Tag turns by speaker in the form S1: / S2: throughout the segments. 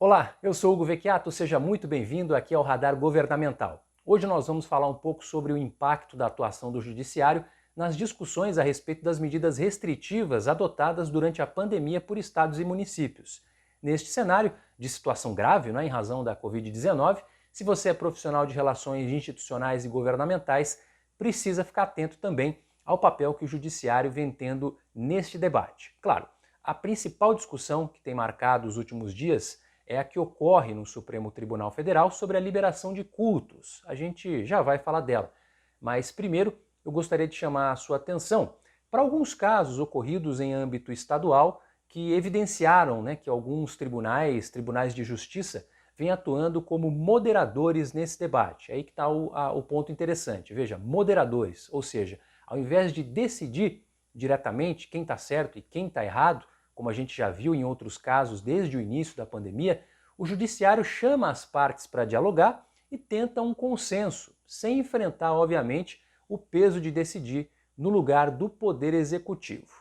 S1: Olá, eu sou Hugo Vecchiato, seja muito bem-vindo aqui ao Radar Governamental. Hoje nós vamos falar um pouco sobre o impacto da atuação do Judiciário nas discussões a respeito das medidas restritivas adotadas durante a pandemia por estados e municípios. Neste cenário de situação grave, em razão da Covid-19, se você é profissional de relações institucionais e governamentais, precisa ficar atento também ao papel que o Judiciário vem tendo neste debate. Claro, a principal discussão que tem marcado os últimos dias é a que ocorre no Supremo Tribunal Federal sobre a liberação de cultos. A gente já vai falar dela. Mas primeiro eu gostaria de chamar a sua atenção para alguns casos ocorridos em âmbito estadual que evidenciaram que alguns tribunais de justiça vêm atuando como moderadores nesse debate. Aí que está o ponto interessante. Veja, moderadores, ou seja, ao invés de decidir diretamente quem está certo e quem está errado, como a gente já viu em outros casos desde o início da pandemia, o Judiciário chama as partes para dialogar e tenta um consenso, sem enfrentar, obviamente, o peso de decidir no lugar do Poder Executivo.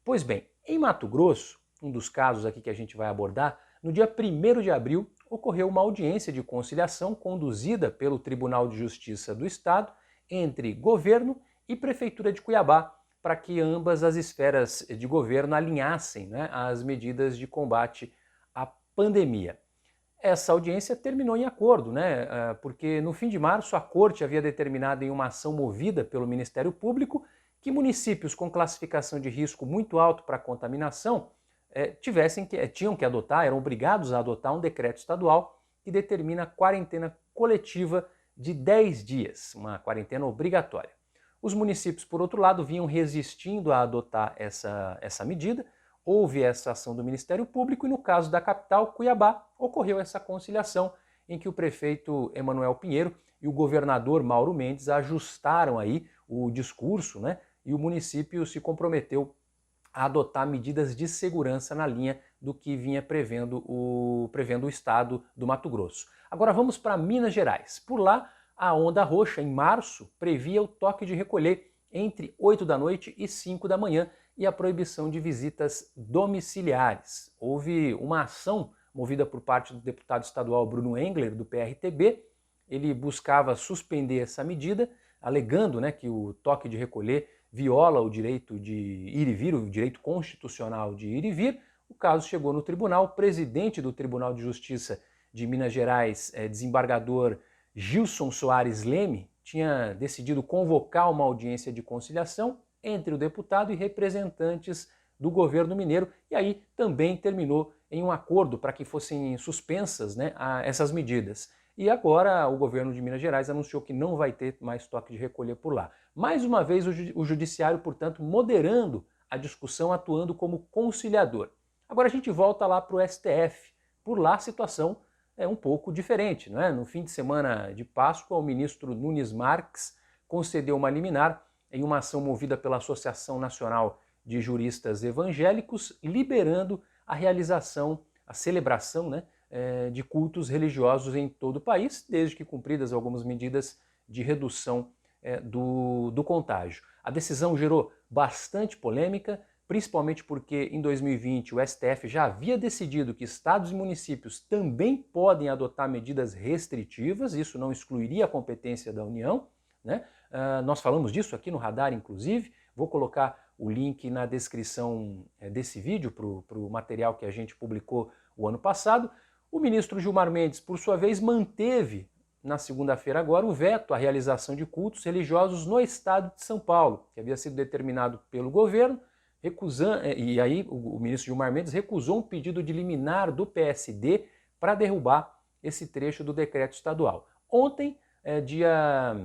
S1: Pois bem, em Mato Grosso, um dos casos aqui que a gente vai abordar, no dia 1º de abril ocorreu uma audiência de conciliação conduzida pelo Tribunal de Justiça do Estado entre governo e Prefeitura de Cuiabá, para que ambas as esferas de governo alinhassem as medidas de combate à pandemia. Essa audiência terminou em acordo, porque no fim de março a Corte havia determinado em uma ação movida pelo Ministério Público que municípios com classificação de risco muito alto para contaminação tinham que adotar, eram obrigados a adotar um decreto estadual que determina a quarentena coletiva de 10 dias, uma quarentena obrigatória. Os municípios, por outro lado, vinham resistindo a adotar essa medida. Houve essa ação do Ministério Público e no caso da capital, Cuiabá, ocorreu essa conciliação em que o prefeito Emanuel Pinheiro e o governador Mauro Mendes ajustaram aí o discurso, e o município se comprometeu a adotar medidas de segurança na linha do que vinha prevendo o estado do Mato Grosso. Agora vamos para Minas Gerais. Por lá, a onda roxa, em março, previa o toque de recolher entre 8 da noite e 5 da manhã e a proibição de visitas domiciliares. Houve uma ação movida por parte do deputado estadual Bruno Engler, do PRTB. Ele buscava suspender essa medida, alegando que o toque de recolher viola o direito de ir e vir, o direito constitucional de ir e vir. O caso chegou no tribunal. O presidente do Tribunal de Justiça de Minas Gerais, desembargador Gilson Soares Leme, tinha decidido convocar uma audiência de conciliação entre o deputado e representantes do governo mineiro, e aí também terminou em um acordo para que fossem suspensas essas medidas. E agora o governo de Minas Gerais anunciou que não vai ter mais toque de recolher por lá. Mais uma vez o Judiciário, portanto, moderando a discussão, atuando como conciliador. Agora a gente volta lá para o STF. Por lá a situação é um pouco diferente. No fim de semana de Páscoa, o ministro Nunes Marques concedeu uma liminar em uma ação movida pela Associação Nacional de Juristas Evangélicos, liberando a realização, a celebração de cultos religiosos em todo o país, desde que cumpridas algumas medidas de redução do contágio. A decisão gerou bastante polêmica, principalmente porque em 2020 o STF já havia decidido que estados e municípios também podem adotar medidas restritivas, isso não excluiria a competência da União. Nós falamos disso aqui no Radar, inclusive, vou colocar o link na descrição desse vídeo para o material que a gente publicou o ano passado. O ministro Gilmar Mendes, por sua vez, manteve na segunda-feira agora o veto à realização de cultos religiosos no estado de São Paulo, que havia sido determinado pelo governo, e aí o ministro Gilmar Mendes recusou um pedido de liminar do PSD para derrubar esse trecho do decreto estadual. Ontem, dia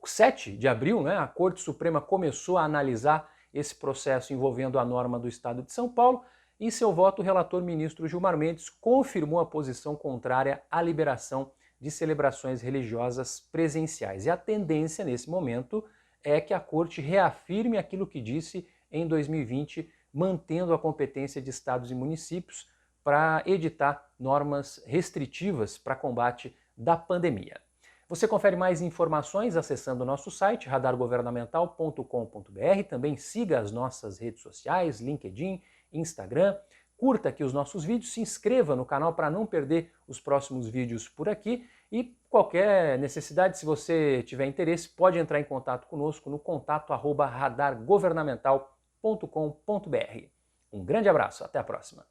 S1: 7 de abril, a Corte Suprema começou a analisar esse processo envolvendo a norma do estado de São Paulo. Em seu voto, o relator ministro Gilmar Mendes confirmou a posição contrária à liberação de celebrações religiosas presenciais. E a tendência nesse momento é que a Corte reafirme aquilo que disse em 2020, mantendo a competência de estados e municípios para editar normas restritivas para combate da pandemia. Você confere mais informações acessando o nosso site radargovernamental.com.br, também siga as nossas redes sociais, LinkedIn, Instagram, curta aqui os nossos vídeos, se inscreva no canal para não perder os próximos vídeos por aqui e qualquer necessidade, se você tiver interesse, pode entrar em contato conosco no contato@radargovernamental.com.br. Um grande abraço, até a próxima!